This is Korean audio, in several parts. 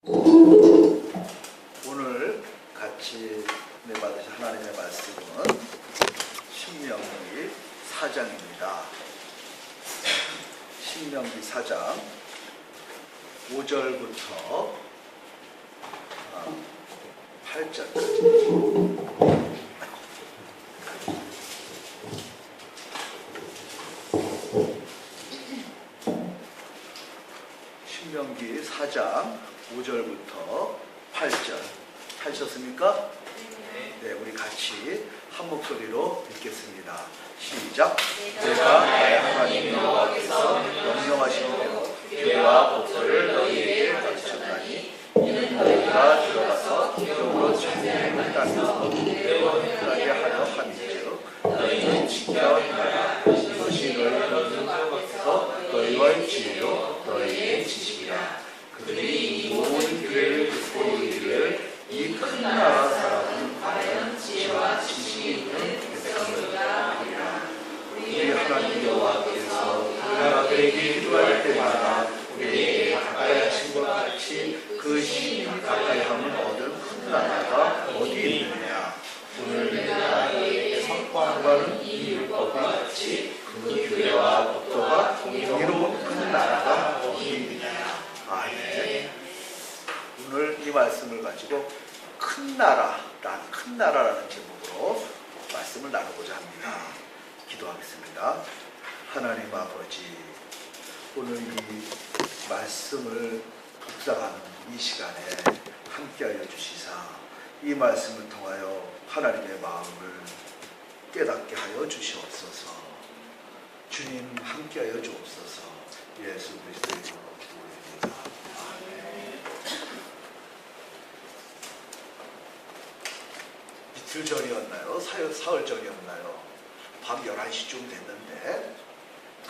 오늘 같이 받으실 하나님의 말씀은 신명기 4장입니다. 신명기 4장 5절부터 8절까지. 신명기 4장 5절부터 8절 하셨습니까? 네, 우리 같이 한 목소리로 읽겠습니다. 시작. 내가 나의 하나님 여호와께서 명령하신 대로 규례와 법도를 너희에게 가르쳤나니 이는 너희가 들어가서 기업으로 전쟁을 땅에서 대원하게 하려 함이즉 너희는 지켜야 하라. 이것이 너희는 앞에서 너희와의 지혜요 너희의 지식이라. 그들이 이 모든 규례를 듣고 이르기를 이 큰 나라 사람은 과연 지혜와 지식이 있는 백성이라 하리라. 우리 하나님 여호와께서 우리가 그에게 기도할 때마다 우리에게 가까이 하신 것 같이 그 신이 가까이 함을 얻은 큰 나라가 어디 있느냐. 오늘 내가 너희에게 선포하는 이 율법과 같이 그 규례와 법도가 공의로운 큰 나라가 어디 있느냐. 아멘. 오늘 이 말씀을 가지고 큰 나라라는 제목으로 말씀을 나누고자 합니다. 기도하겠습니다. 하나님 아버지, 오늘 이 말씀을 묵상하는 이 시간에 함께하여 주시사 이 말씀을 통하여 하나님의 마음을 깨닫게 하여 주시옵소서. 주님 함께하여 주옵소서. 예수 그리스도의 이름으로 기도드립니다. 아멘. 이틀 전이었나요? 사흘 전이었나요? 밤 11시쯤 됐는데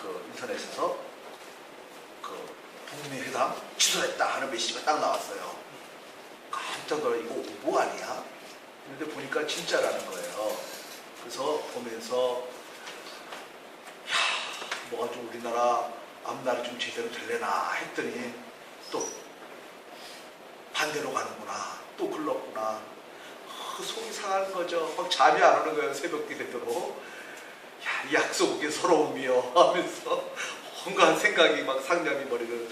그 인터넷에서 그 북미 회담 취소했다 하는 메시지가 딱 나왔어요. 깜짝 놀라, 이거 오보 아니야? 근데 보니까 진짜라는 거예요. 그래서 보면서 뭐가 좀 우리나라 앞날이 좀 제대로 될래나 했더니 또 반대로 가는구나, 또 글렀구나. 속이 상하는 거죠. 막 잠이 안 오는 거예요. 새벽이 되도록. 이 약속의 서러움이요 하면서 온갖 생각이 막 상념이 머리를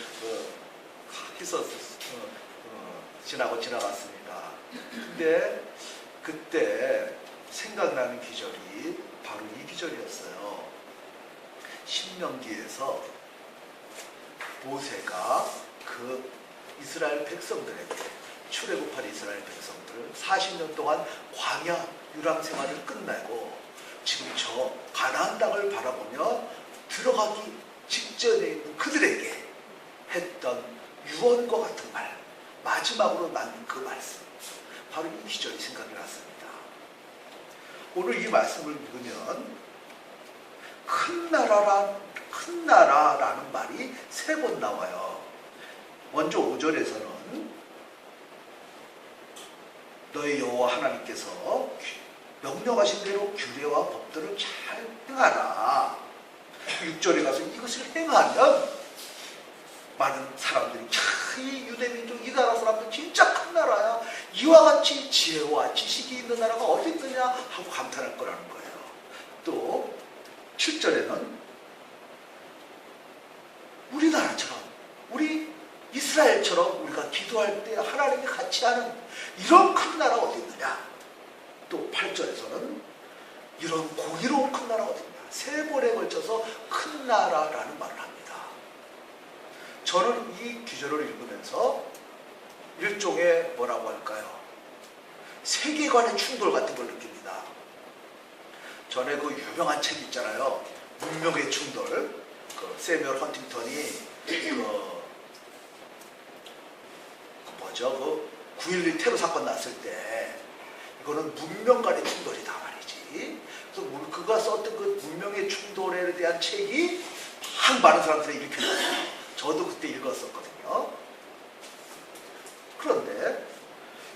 지나갔습니다. 근데 그때 생각나는 기절이 바로 이 기절이었어요. 신명기에서 모세가 그 이스라엘 백성들에게 출애굽한 이스라엘 백성들 40년 동안 광야 유랑 생활을 끝내고 지금 저 가나안 땅을 바라보며 들어가기 직전에 있는 그들에게 했던 유언과 같은 말, 마지막으로 남긴 그 말씀, 바로 이 기절이 생각이 났습니다. 오늘 이 말씀을 읽으면 큰 나라라는 말이 3번 나와요. 먼저 5절에서는 너희 여호와 하나님께서 명령하신 대로 규례와 법도를 잘 행하라. 6절에 가서 이것을 행하면 많은 사람들이 이 유대민족, 이 나라 사람들 진짜 큰 나라야. 이와 같이 지혜와 지식이 있는 나라가 어디 있느냐 하고 감탄할 거라는 거예요. 또 7절에는 우리나라처럼, 우리 이스라엘처럼 우리가 기도할 때 하나님이 같이 하는 이런 큰 나라가 어디 있느냐. 또 8절에서는 이런 공의로운 큰 나라가 어디 있느냐. 3번에 걸쳐서 큰 나라라는 말을 합니다. 저는 이 기절을 읽으면서 일종의 뭐라고 할까요? 세계관의 충돌 같은 걸 느낍니다. 전에 그 유명한 책 있잖아요. 문명의 충돌. 그 세뮤얼 헌팅턴이 그 9.12 테러 사건 났을 때 이거는 문명 간의 충돌이다 말이지. 그래서 그가 썼던 그 문명의 충돌에 대한 책이 막 많은 사람들이 일으켰어요. 저도 그때 읽었었거든요. 그런데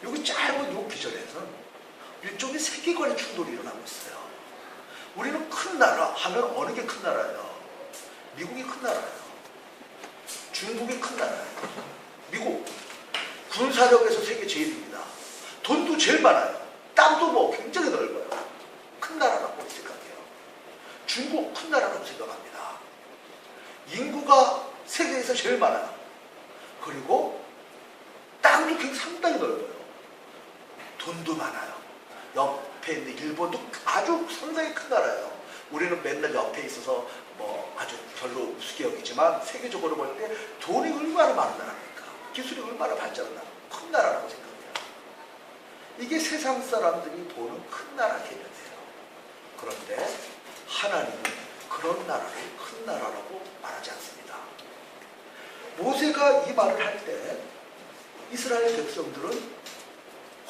여기 짧은 요 기절에서는 일종의 세계관의 충돌이 일어나고 있어요. 우리는 큰 나라 하면 어느 게 큰 나라예요? 미국이 큰 나라예요. 중국이 큰 나라예요. 미국 군사력에서 세계 제일입니다. 돈도 제일 많아요. 땅도 뭐 굉장히 넓어요. 큰 나라라고 생각해요. 중국 큰 나라라고 생각합니다. 인구가 세계에서 제일 많아요. 그리고 땅도 굉장히 상당히 넓어요. 돈도 많아요. 옆에 있는 일본도 아주 상당히 큰 나라예요. 우리는 맨날 옆에 있어서 뭐 아주 별로 우습게 여기지만 세계적으로 볼 때 돈이 얼마나 많은 나라입니까? 기술이 얼마나 발전한 나라, 큰 나라라고 생각해요. 이게 세상 사람들이 보는 큰 나라 개념이에요. 그런데 하나님은 그런 나라를 큰 나라라고 말하지 않습니다. 모세가 이 말을 할 때 이스라엘 백성들은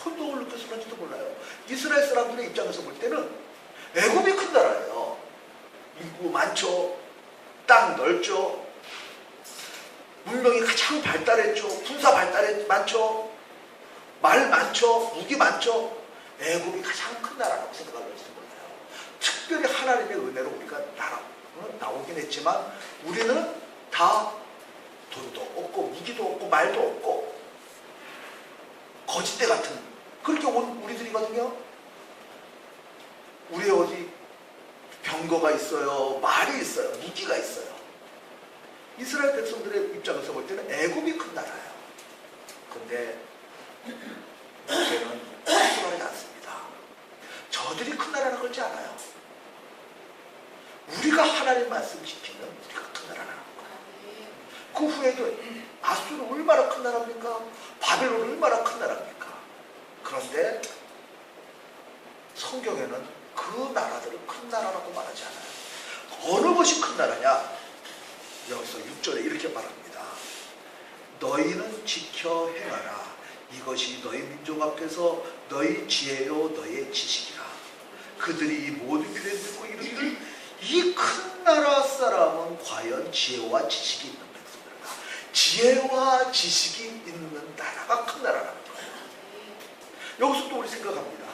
혼동을 느꼈을지도 몰라요. 이스라엘 사람들의 입장에서 볼 때는 애굽이 큰 나라예요. 인구 많죠. 땅 넓죠. 문명이 가장 발달했죠. 군사 발달이 많죠. 말 많죠. 무기 많죠. 애굽이 가장 큰 나라라고 생각할지도 몰라요. 특별히 하나님의 은혜로 우리가 나오긴 했지만 우리는 다 돈도 없고 무기도 없고 말도 없고 거짓대 같은 그렇게 온 우리들이거든요. 우리 어디 병거가 있어요. 말이 있어요. 무기가 있어요. 이스라엘 백성들의 입장에서 볼 때는 애굽이 큰 나라예요. 근데 모세는 그렇게 말하지 않습니다. 저들이 큰 나라라고 그러지 않아요. 우리가 하나님 말씀 지키면 우리가 큰 나라라는 거예요. 그 후에도 아수르는 얼마나 큰 나라입니까? 바벨론은 얼마나 큰 나라입니까? 그런데 성경에는 그 나라들을 큰 나라라고 말하지 않아요. 어느 것이 큰 나라냐? 여기서 6절에 이렇게 말합니다. 너희는 지켜 행하라. 이것이 너희 민족 앞에서 너희 지혜요 너희의 지식이라. 그들이 이 모든 귀에 듣고 이르기를 이 큰 나라 사람은 과연 지혜와 지식이 있는 백성들인가? 지혜와 지식이 있는 나라가 큰 나라라는 거예요. 여기서 또 우리 생각합니다.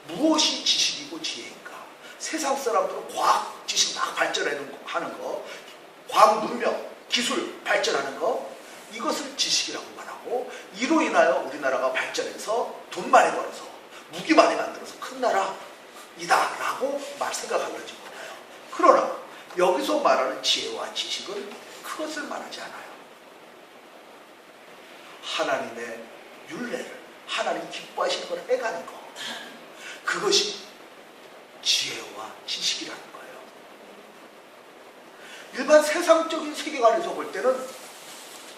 무엇이 지식이고 지혜인가? 세상 사람들은 과학 지식 막 발전하는 거, 과학 문명, 기술 발전하는 거, 이것을 지식이라고 말하고 이로 인하여 우리나라가 발전해서 돈 많이 벌어서 무기 많이 만들어서 큰 나라이다 라고 생각하는지 몰라요. 그러나 여기서 말하는 지혜와 지식은 그것을 말하지 않아요. 하나님의 율례를, 하나님 기뻐하시는 걸 해가는 거, 그것이 지혜와 지식이라는 거예요. 일반 세상적인 세계관에서 볼 때는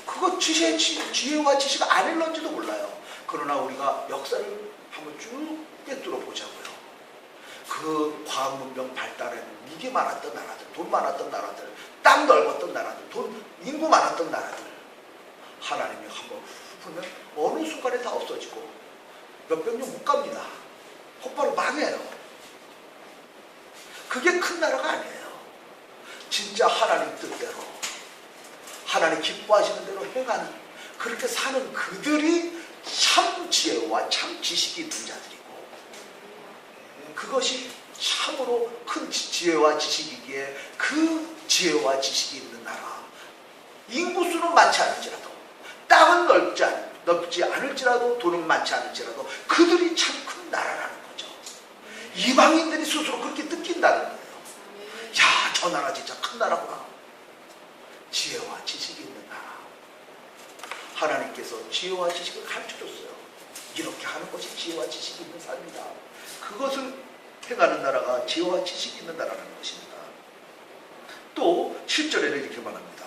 그거 지혜와 지식 아닐런지도 몰라요. 그러나 우리가 역사를 한번 쭉 꿰뚫어 보자고요. 그 과학 문명 발달에 무기 많았던 나라들, 돈 많았던 나라들, 땅 넓었던 나라들, 인구 많았던 나라들, 하나님이 한번 보면 어느 순간에 다 없어지고 몇백 년 못 갑니다. 곧바로 망해요. 그게 큰 나라가 아니에요. 진짜 하나님 뜻대로, 하나님 기뻐하시는 대로 행하는, 그렇게 사는 그들이 참 지혜와 참 지식이 있는 자들이고, 그것이 참으로 큰 지혜와 지식이기에 그 지혜와 지식이 있는 나라, 인구수는 많지 않을지라도, 땅은 넓지 않을지라도, 돈은 많지 않을지라도 그들이 참 큰 나라라는 거죠. 이방인들이 스스로 그렇게 느낀다는 거예요. 야, 저 나라 진짜 큰 나라구나. 지혜와 지식이 있는 나라. 하나님께서 지혜와 지식을 가르쳐줬어요. 이렇게 하는 것이 지혜와 지식이 있는 삶이다. 그것을 행하는 나라가 지혜와 지식이 있는 나라라는 것입니다. 또 7절에는 이렇게 말합니다.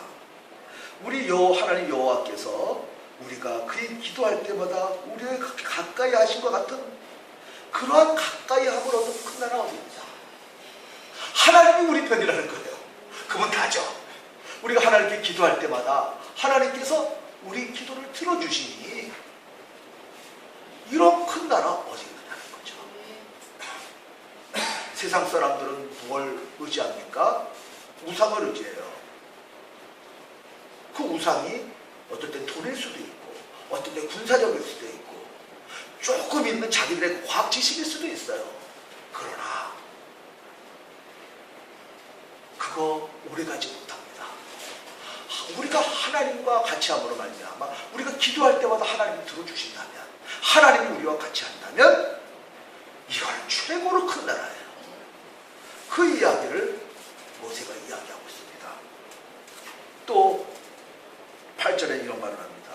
우리 하나님 여호와께서 우리가 그의 기도할 때마다 우리를 가까이 하신 것 같은 그러한 가까이 함을 얻은 큰 나라가 어디입니다. 하나님이 우리 편이라는 거예요. 그분 다죠. 우리가 하나님께 기도할 때마다 하나님께서 우리 기도를 들어주시니 이런 큰 나라 어디 있느냐는 거죠. 세상 사람들은 뭘 의지합니까? 우상을 의지해요. 그 우상이 어떨 땐 돈일 수도 있고, 어떨 땐 군사적일 수도 있고, 조금 있는 자기들의 과학 지식일 수도 있어요. 그러나 그거 오래가지 못합니다. 우리가 하나님과 같이 함으로 말미암아 우리가 기도할 때마다 하나님이 주신다면, 하나님이 우리와 같이 한다면 이건 최고로 큰 나라예요. 그 이야기를 모세가 이야기하고 있습니다. 또 8절에 이런 말을 합니다.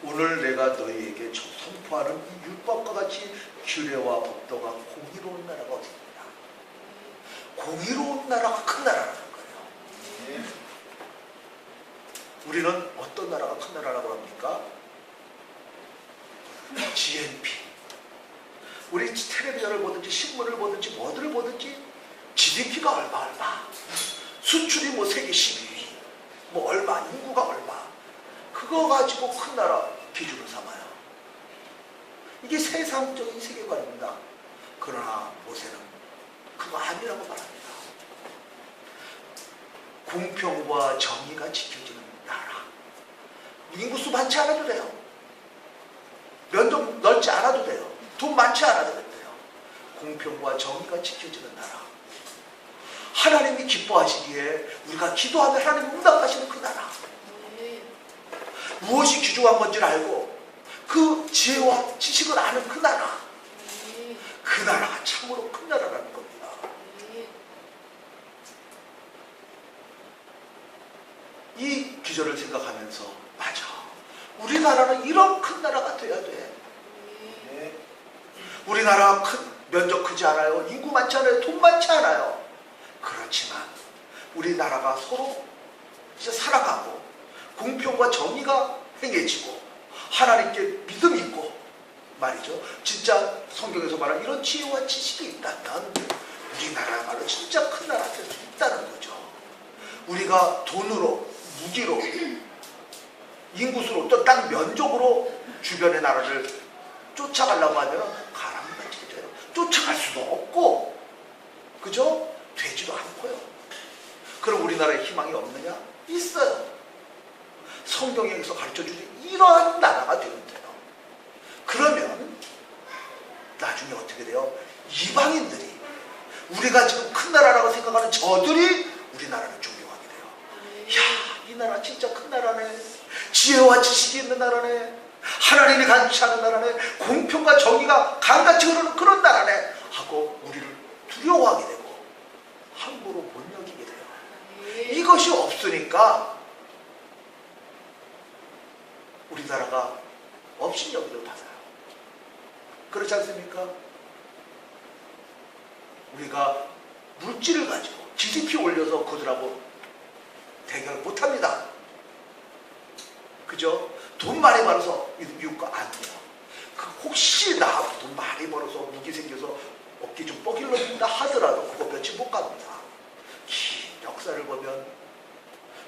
오늘 내가 너희에게 선포하는 이 율법과 같이 규례와 법도가 공의로운 나라가 어디 있느냐. 공의로운 나라가 큰 나라라는 거예요. 우리는 어떤 나라가 큰 나라라고 합니까? GNP. 우리 텔레비전을 보든지 신문을 보든지 뭐들을 보든지 GDP가 얼마 수출이 뭐 세계 12위 뭐 얼마 인구가 얼마 그거 가지고 큰 나라 기준을 삼아요. 이게 세상적인 세계관입니다. 그러나 모세는 그거 아니라고 말합니다. 공평과 정의가 지켜지는 나라. 인구수 많지 않아도 돼요. 면적 넓지 않아도 돼요. 돈 많지 않아도 돼요. 공평과 정의가 지켜지는 나라. 하나님이 기뻐하시기에 우리가 기도하면 하나님 응답하시는 그 나라. 무엇이 귀중한 건지를 알고 그 지혜와 지식을 아는 그 나라. 그 나라가 참으로 큰 나라라는 겁니다. 이 기절을 생각하면서 맞아. 우리나라는 이런 큰 나라가 돼야 돼. 우리나라 면적 크지 않아요. 인구 많지 않아요. 돈 많지 않아요. 그렇지만 우리나라가 서로 진짜 살아가고 공평과 정의가 행해지고 하나님께 믿음이 있고 말이죠. 진짜 성경에서 말하는 이런 지혜와 지식이 있다면 우리나라야말로 진짜 큰 나라 될 수 있다는 거죠. 우리가 돈으로, 무기로, 인구수로 또 딱 면적으로 주변의 나라를 쫓아가려고 하면 가람같이 돼요. 쫓아갈 수도 없고, 그죠? 되지도 않고요. 그럼 우리나라에 희망이 없느냐? 있어요. 성경에서 가르쳐주는 이러한 나라가 되면 돼요. 그러면 나중에 어떻게 돼요? 이방인들이 우리가 지금 큰 나라라고 생각하는 저들이 우리나라를 존경하게 돼요. 야, 이 나라 진짜 큰 나라네. 지혜와 지식이 있는 나라네. 하나님이 간치 하는 나라네. 공평과 정의가 강같이 흐르는 그런 나라네 하고 우리를 두려워하게 되고 함부로 못 여기게 돼요. 이것이 없으니까 우리나라가 업신여기를 받아요. 그렇지 않습니까? 우리가 물질을 가지고 GDP 올려서 그들하고 대결 못합니다. 그죠? 돈 많이 벌어서 미국과 안 돼요. 혹시 나 돈 많이 벌어서 무기 생겨서 어깨 좀 뻐길러진다 하더라도 그거 며칠 못 갑니다. 긴 역사를 보면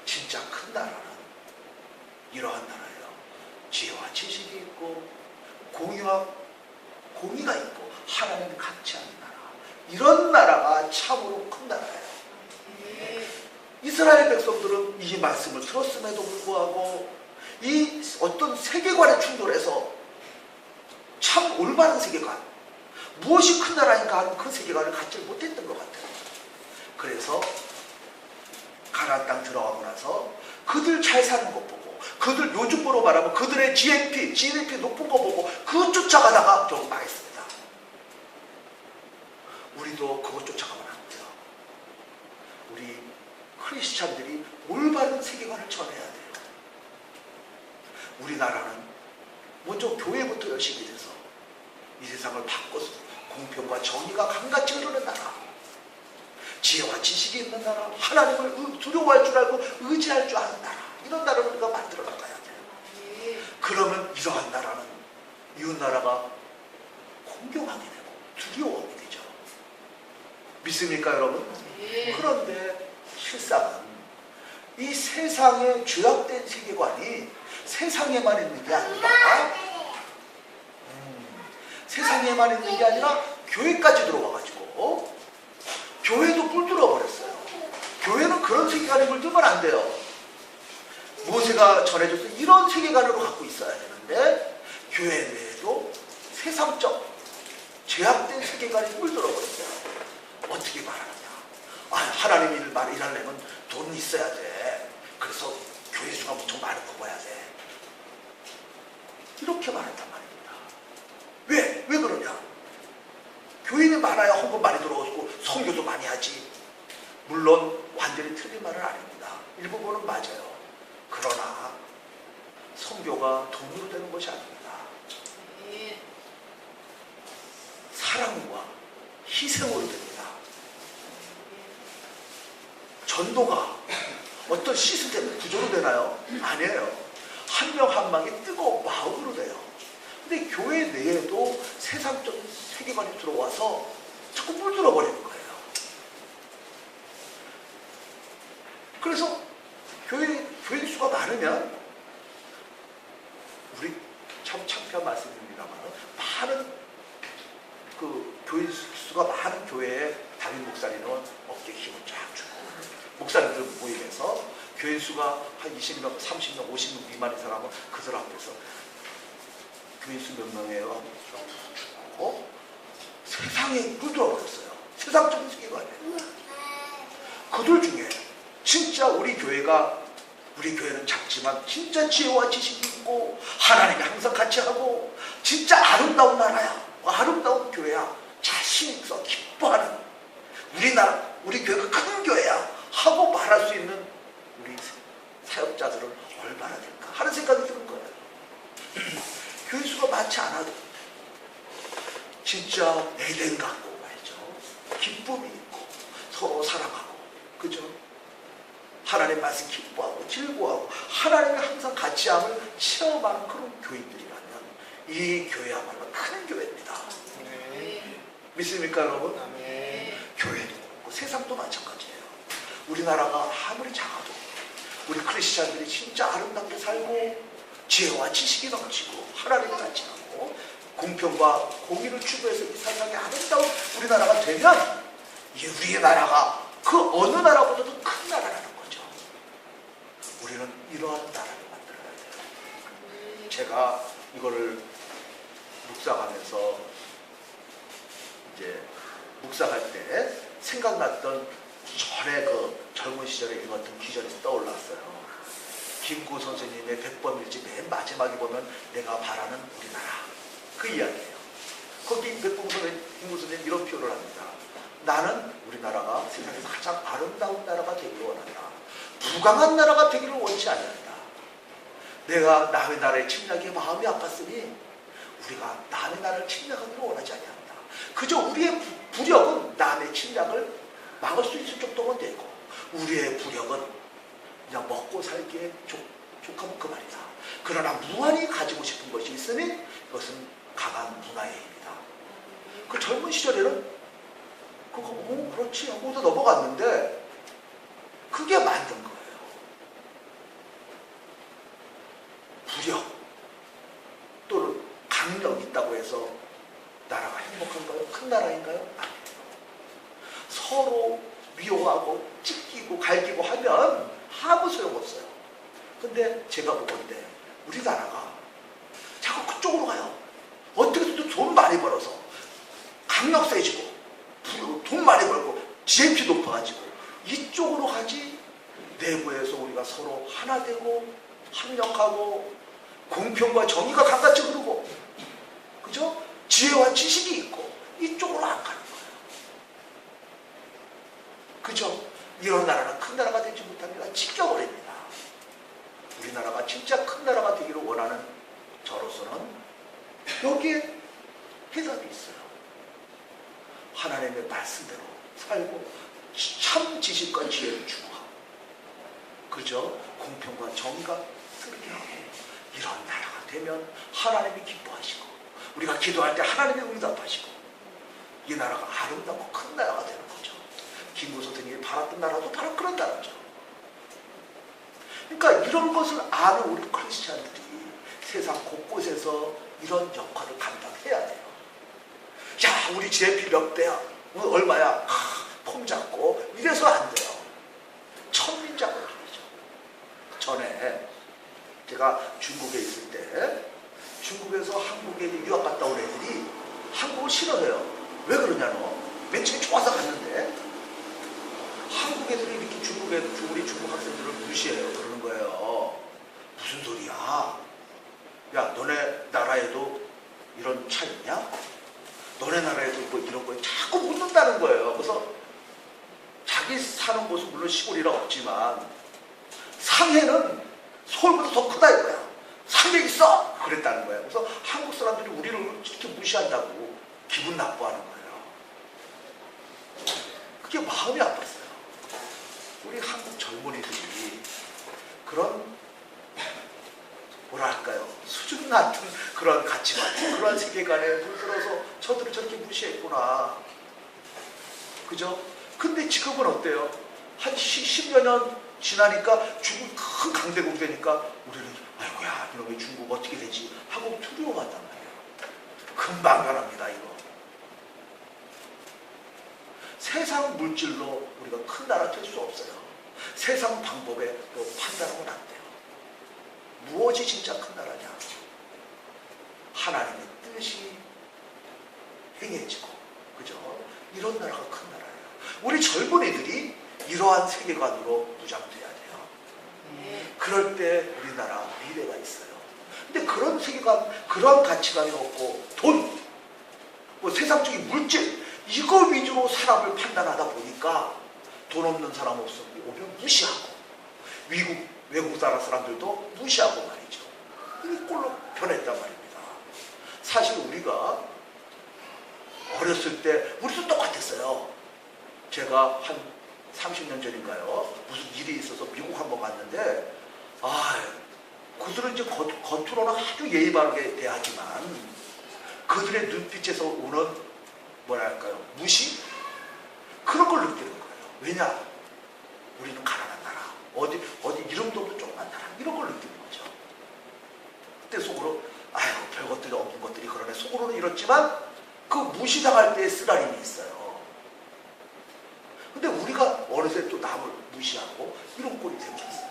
진짜 큰 나라는 이러한 나라예요. 지혜와 지식이 있고 공의가 있고 하나님이 같이 하는 나라. 이런 나라가 참으로 큰 나라예요. 이스라엘 백성들은 이 말씀을 들었음에도 불구하고 이 어떤 세계관의 충돌에서 참 올바른 세계관, 무엇이 큰 나라인가 하는 그 세계관을 갖지 못했던 것 같아요. 그래서 가나안 땅 들어가고 나서 그들 잘 사는 것 보고 그들 요즘으로 말하면 그들의 GDP 높은 거 보고 그거 쫓아가다가 결국 망했습니다. 우리도 그거 쫓아가면 안 돼요. 우리 크리스찬들이 올바른 세계관을 전해야 돼요. 우리나라는 먼저 교회부터 열심히 돼서 이 세상을 바꿔서 공평과 정의가 강같이 흐르는 나라, 지혜와 지식이 있는 나라, 하나님을 두려워할 줄 알고 의지할 줄 아는 나라, 이런 나라를 우리가 만들어 나가야 돼요. 그러면 이러한 나라는 이웃 나라가 공경하게 되고 두려워하게 되죠. 믿습니까, 여러분? 그런데 실상은 이 세상의 죄악된 세계관이 세상에만 있는 게 아니라 세상에만 있는 게 아니라 교회까지 들어와가지고 교회도 물들어 버렸어요. 교회는 그런 세계관에 물들면 안 돼요. 모세가 전해줘서 이런 세계관으로 갖고 있어야 되는데 교회 내에도 세상적 죄악된 세계관이 물들어 버렸어요. 어떻게 말하느냐? 하나님 일하려면 돈이 있어야 돼. 그래서 교회 수가 엄청 많이 뽑아야 돼. 이렇게 말한단 말입니다. 왜 그러냐? 교인이 많아야 헌금 많이 들어오고 선교도 많이 하지. 물론 완전히 틀린 말은 아닙니다. 일부분은 맞아요. 그러나 선교가 돈으로 되는 것이 아닙니다. 사랑과 희생으로 됩니다. 전도가 어떤 시스템 구조로 되나요? 아니에요. 한 명 한 명이 뜨거운 마음으로 돼요. 근데 교회 내에도 세상적인 세계관이 들어와서 자꾸 물들어 버리는 거예요. 그래서 교인 수가 많으면, 우리 참 창피한 말씀입니다만, 많은 교인 수가 많은 교회에 담임 목사님은 어깨에 힘을 쫙 주고, 목사님들 모임에서 교인 수가 한 20명, 30명, 50명 미만인 사람은 그들 앞에서 교인 수 몇 명이에요? 주고 세상에 물들어 버렸어요. 세상적인 세계관에. 그들 중에 진짜 우리 교회는 작지만 진짜 지혜와 지식이 있고 하나님이 항상 같이 하고 진짜 아름다운 나라야, 아름다운 교회야, 자신 있어 기뻐하는 우리 교회가 큰 교회야 하고 말할 수 있는 우리 사역자들은 얼마나 될까 하는 생각이 드는 거예요. 교회 수가 많지 않아도 진짜 에덴 같고 말이죠. 기쁨이 있고 서로 사랑하고, 그죠? 하나님 말씀 기뻐하고 즐거워하고 하나님이 항상 같이함을 체험하는 그런 교인들이라면 이 교회야말로 큰 교회입니다. 믿습니까 여러분? 교회도 그렇고 세상도 마찬가지예요. 우리나라가 아무리 작아도 우리 크리스찬들이 진짜 아름답게 살고 지혜와 지식이 넘치고 하나님을 같이 하고 공평과 공의를 추구해서 이 세상에 아름다운 우리나라가 되면 이 우리의 나라가 그 어느 나라보다도 큰 나라라는 거죠. 우리는 이러한 나라를 만들어야 돼요. 제가 이거를 묵상하면서 이제 묵상할 때 생각났던 전에 그 젊은 시절에 읽었던 기절이 떠올랐어요. 김구 선생님의 100번 일지 맨 마지막에 보면 내가 바라는 우리나라, 그 이야기예요. 거기 김구 선생님 이런 표현을 합니다. 나는 우리나라가 세상에서 가장 아름다운 나라가 되기를 원한다. 부강한 나라가 되기를 원치 않는다. 내가 남의 나라의 침략에 마음이 아팠으니 우리가 남의 나라를 침략하기를 원하지 않는다. 그저 우리의 부력은 남의 침략을 막을 수 있을 정도면 되고 우리의 부력은 그냥 먹고 살기에 족하면 그만이다. 그러나 무한히 가지고 싶은 것이 있으니 그것은 강한 문화의 힘이다. 그 젊은 시절에는 그거 그렇지 하고도 넘어갔는데 그게 만든 거예요. 부력 또는 강력 있다고 해서 나라가 행복한가요? 큰 나라인가요? 아니에요. 서로 미워하고 찢기고 갈기고 하면 아무 소용없어요. 근데 제가 보건데 우리나라가 자꾸 그쪽으로 가요. 어떻게든 돈 많이 벌어서 강력 세지고 돈 많이 벌고 GNP 높아가지고 이쪽으로 가지, 내부에서 우리가 서로 하나 되고 협력하고 공평과 정의가 강같이 흐르고, 그죠? 지혜와 지식이 있고 이쪽으로 안 가는 거예요. 그죠? 이런 나라는 큰 나라가 되지 못합니다. 찢겨버립니다. 우리나라가 진짜 큰 나라가 되기를 원하는 저로서는 여기에 해답이 있어요. 하나님의 말씀대로 살고 참 지식과 지혜를 추구하고, 그죠? 공평과 정의가 흐르게 하고, 이런 나라가 되면 하나님이 기뻐하시고 우리가 기도할 때 하나님이 응답하시고 이 나라가 아름답고 큰 나라가 되는 거죠. 김구 선생님이 바랐던 나라도 바로 그런 나라죠. 그러니까 이런 것을 아는 우리 크리스찬들이 세상 곳곳에서 이런 역할을 감당해야 돼요. 야, 우리 GNP 몇 대야? 얼마야? 폼 잡고 이래서 안 돼요. 천민작을 하죠. 전에 제가 중국에 있을 때 중국에서 한국에 유학 갔다 온 애들이 한국을 싫어해요. 왜 그러냐 너? 맨 처음에 좋아서 갔는데 한국 애들이 이렇게 우리 중국 학생들을 무시해요. 그러는 거예요. 무슨 소리야? 야, 너네 나라에도 이런 차 있냐? 너네 나라에도 뭐 이런 거에 자꾸 묻는다는 거예요. 그래서 자기 사는 곳은 물론 시골이라 없지만 상해는 서울보다 더 크다 이거야. 상해 있어! 그랬다는 거예요. 그래서 한국 사람들이 우리를 이렇게 무시한다고 기분 나빠하는 거예요. 그게 마음이 아팠어요. 우리 한국 젊은이들이 그런 뭐랄까요, 수준 낮은 그런 가치관, 그런 세계관에 물들어서 저들을 저렇게 무시했구나. 그죠? 근데 지금은 어때요? 한 10여 년 지나니까 중국 큰 강대국 되니까 우리는 아이고야, 이놈의 중국 어떻게 되지? 하고 두려워한단 말이에요. 금방 변합니다, 이거. 세상 물질로 우리가 큰 나라 될 수 없어요. 세상 방법에 또 판단하면 안 돼요. 무엇이 진짜 큰 나라냐? 하나님의 뜻이 행해지고, 그죠? 이런 나라가 큰 나라예요. 우리 젊은이들이 이러한 세계관으로 무장돼야 돼요. 그럴 때 우리나라 미래가 있어요. 근데 그런 세계관, 그런 가치관이 없고 돈, 뭐 세상적인 물질, 이거 위주로 사람을 판단하다 보니까 돈 없는 사람 오면 무시하고, 외국 나라 사람들도 무시하고 말이죠. 이게 꼴로 변했단 말입니다. 사실 우리가 어렸을 때 우리도 똑같았어요. 제가 한 30년 전인가요? 무슨 일이 있어서 미국 한번 갔는데, 그들은 이제 겉으로는 아주 예의 바르게 대하지만 그들의 눈빛에서 오는 뭐랄까요, 무시? 그런 걸 느끼는 거예요. 왜냐? 우리는 가난한 나라, 어디 이름도 없는 조그만 나라, 이런 걸 느끼는 거죠. 그때 속으로 별것들이 없는 것들이 그러네. 속으로는 이렇지만 그 무시당할 때의 쓰라림이 있어요. 근데 우리가 어느새 또 남을 무시하고 이런 꼴이 되고 있어요.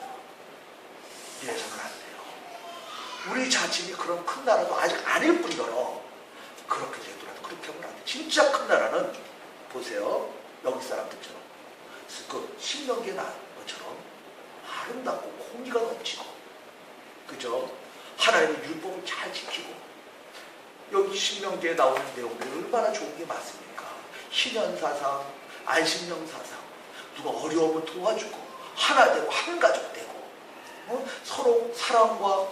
이래서는 안 돼요. 우리 자신이 그런 큰 나라도 아직 아닐 뿐더러 그렇게 되더라도 그렇게 하면 안 돼요. 진짜 큰 나라는 보세요. 여기 사람들처럼 그 신명기에 나온 것처럼 아름답고 공기가 넘치고, 그죠? 하나님의 율법을 잘 지키고, 여기 신명기에 나오는 내용들이 얼마나 좋은 게 많습니까? 희년사상, 안식년사상, 누가 어려우면 도와주고, 하나 되고 한 가족 되고, 서로 사랑과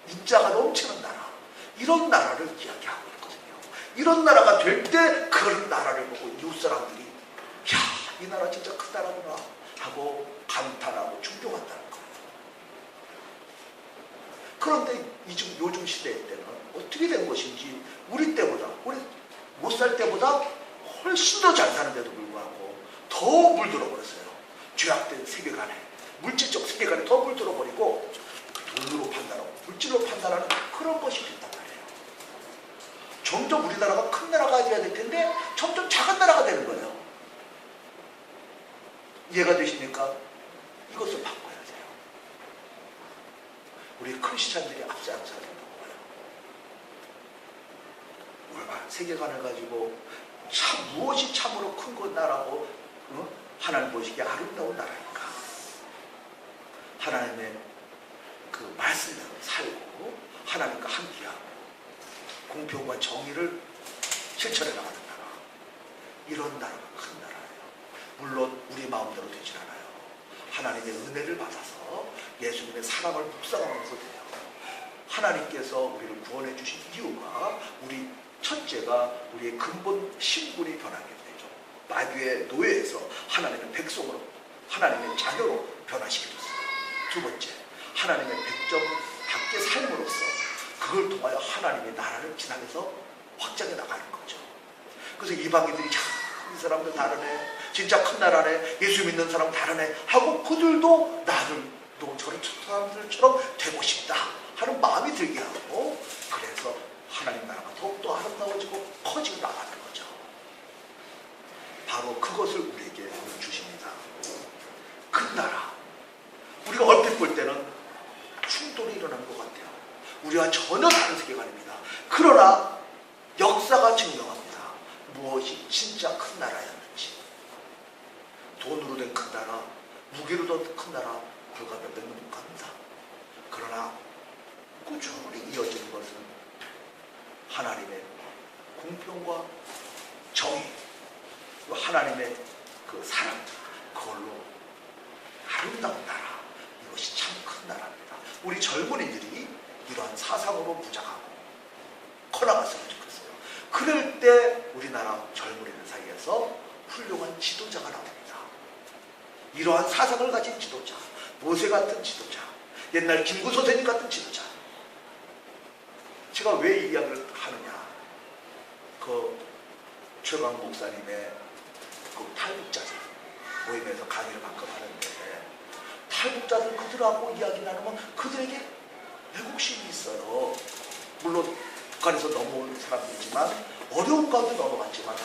인자가 넘치는 나라, 이런 나라를 이야기하고 있거든요. 이런 나라가 될 때 그런 나라를 보고 이웃 사람들이 야, 이 나라 진짜 큰 나라구나 하고 감탄하고 존경한다는 거예요. 그런데 요즘 시대 때는 어떻게 된 것인지, 우리 때보다, 우리 못 살 때보다 훨씬 더 잘 사는데도 불구하고 더 물들어 버렸어요. 죄악된 세계관에, 물질적 세계관에 더 물들어 버리고 돈으로 판단하고 물질로 판단하는 그런 것이 됐단 말이에요. 점점 우리나라가 큰 나라가 돼야 될 텐데 점점 작은 나라가 되는 거예요. 이해가 되십니까? 이것을 바꿔야 돼요. 우리 크리스찬들이 앞서 나가는 거예요. 우리가 세계관을 가지고 무엇이 참으로 큰 것 나라고, 하나님 보시기에 아름다운 나라인가? 하나님의 그 말씀대로 살고 하나님과 함께하고 공평과 정의를 실천해 나가는 나라, 이런 나라가 큰 나라예요. 물론 우리 마음대로 되질 않아요. 하나님의 은혜를 받아서 예수님의 사랑을 묵상하면서 돼요. 하나님께서 우리를 구원해 주신 이유가, 우리 첫째가 우리의 근본 신분이 변하게 되죠. 마귀의 노예에서 하나님의 백성으로, 하나님의 자녀로 변화시켜줬어요. 두 번째, 하나님의 백성답게 삶으로써 그걸 통하여 하나님의 나라를 지나면서 확장해 나가는 거죠. 그래서 이방인들이 이 사람들 다르네, 진짜 큰 나라네, 예수 믿는 사람 다르네 하고 그들도 나들도 저런 사람들처럼 되고 싶다 하는 마음이 들게 하고, 그래서 하나님 나라가 더욱더 아름다워지고 커지고 나가는 거죠. 바로 그것을 우리에게 주십니다. 큰 나라. 우리가 얼핏 볼 때는 충돌이 일어난 것 같아요. 우리와 전혀 다른 세계관입니다. 그러나 역사가 증명합니다. 무엇이 진짜 큰 나라였는지. 돈으로 된 큰 나라, 무기로 된 큰 나라, 불과 몇백 년 못 갑니다. 그러나 꾸준히 이어지는 것은 하나님의 공평과 정의, 하나님의 그 사랑, 그걸로 아름다운 나라, 이것이 참 큰 나라입니다. 우리 젊은이들이 이러한 사상으로 무장하고 커나갔으면 좋겠어요. 그럴 때 우리나라 젊은이들 사이에서 훌륭한 지도자가 나옵니다. 이러한 사상을 가진 지도자, 모세 같은 지도자, 옛날 김구 선생님 같은 지도자. 제가 왜 이 이야기를 하느냐, 그 최강 목사님의 그 탈북자들 모임에서 강의를 가끔 하는데, 탈북자들 그들하고 이야기 나누면 그들에게 애국심이 있어요. 물론 북한에서 넘어온 사람이지만 어려운 가운데 넘어갔지만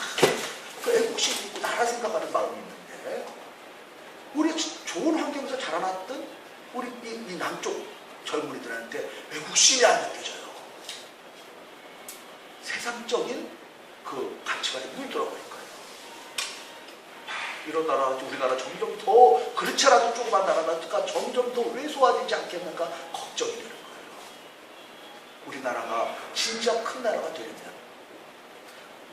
그 애국심이 있고 나라 생각하는 마음이 있는데, 우리 좋은 환경에서 자라났던 우리 이 남쪽 젊은이들한테 애국심이 안 느껴져요. 세상적인 그 가치관이 물들어버린 거예요. 이런 나라, 우리나라 점점 더, 그렇지 않아도 조그만 나라니까 점점 더 왜소화되지 않겠는가 걱정이 되는 거예요. 우리나라가 진짜 큰 나라가 되려면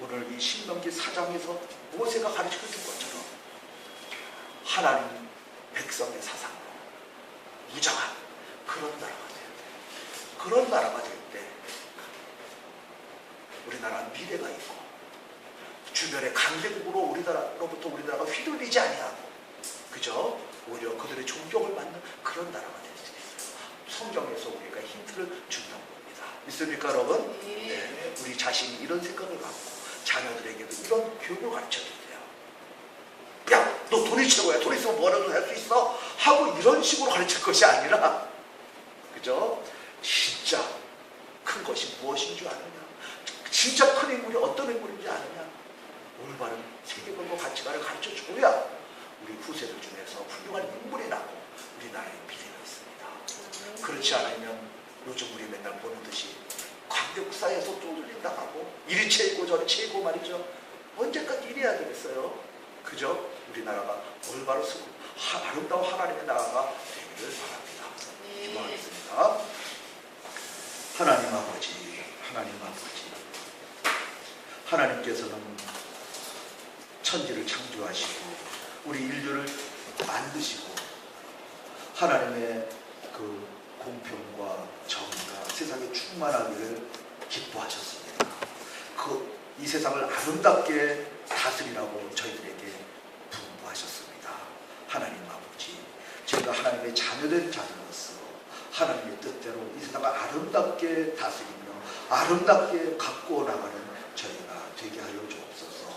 오늘 이 신명기 4장에서 모세가 가르쳐 준 것처럼 하나님 백성의 사상으로 무장한 그런 나라가 돼야 돼요. 그런 나라가 될 때 우리나라는 미래가 있고 주변의 강대국으로 우리나라로부터 우리나라가 휘둘리지 아니하고, 그죠? 오히려 그들의 존경을 받는 그런 나라가 될 수 있어요. 성경에서 우리가 힌트를 준다는 겁니다. 믿습니까, 여러분? 네. 우리 자신이 이런 생각을 갖고 자녀들에게도 이런 교육을 가르쳐주세요. 야, 너 돈이 최고야. 돈 있으면 뭐라도 할 수 있어? 하고 이런 식으로 가르칠 것이 아니라, 그죠? 진짜 큰 것이 무엇인 줄 아느냐? 진짜 큰 인물이 어떤 인물인지 아느냐? 올바른 세계관과 가치관을 가르쳐줘야 우리 후세들 중에서 훌륭한 인물이 나고 우리나라의 미래가 있습니다. 그렇지 않으면 요즘 우리 맨날 보는 듯이 강대국 사이에서 쪼들린다고 이리 채이고 저리 채이고 말이죠. 언제까지 이래야 되겠어요? 그죠? 우리나라가 올바로 쓰고 아름다운 하나님의 나라가 되기를 바랍니다. 기도하겠습니다. 하나님 아버지, 하나님 아버지, 하나님께서는 천지를 창조하시고 우리 인류를 만드시고 하나님의 그 공평과 정의가 세상에 충만하기를 기뻐하셨습니다. 이 세상을 아름답게 다스리라고 저희들에게 분부하셨습니다. 하나님 아버지, 저희가 하나님의 자녀된 자녀로서 하나님의 뜻대로 이 세상을 아름답게 다스리며 아름답게 가꾸어 나가는 저희가 되게 하여 주옵소서.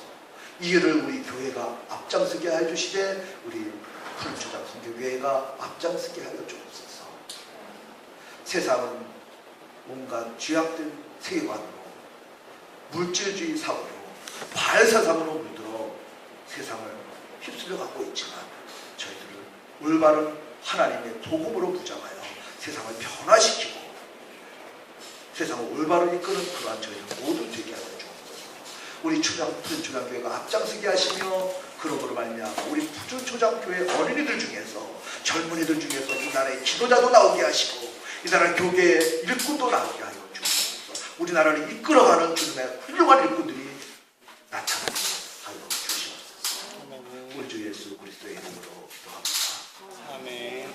이 일을 우리 교회가 앞장서게 하여 주시되 우리 푸른초장 선교교회가 앞장서게 하여 주옵소서. 세상은 온갖 죄악된 세계관으로 물질주의 사고로 바알사상으로 물들어 세상을 휩쓸려 가고 있지만 저희들을 올바른 하나님의 복음으로 무장하여 세상을 변화시키고 세상을 올바로 이끄는 그러한 저희들 모두 되게 하여 주옵소서. 우리 푸른초장교회가 앞장서게 하시며 그러므로 말미암아 우리 푸른초장교회 어린이들 중에서 젊은이들 중에서 이 나라의 지도자도 나오게 하시고 이 나라 교계의 일꾼도 나오게 하여 주옵소서. 우리나라를 이끌어가는 주님의 훌륭한 일꾼들이 나타나게 하여 주시옵소서. 우리 주 예수 그리스도의 이름으로 기도합니다. 아멘.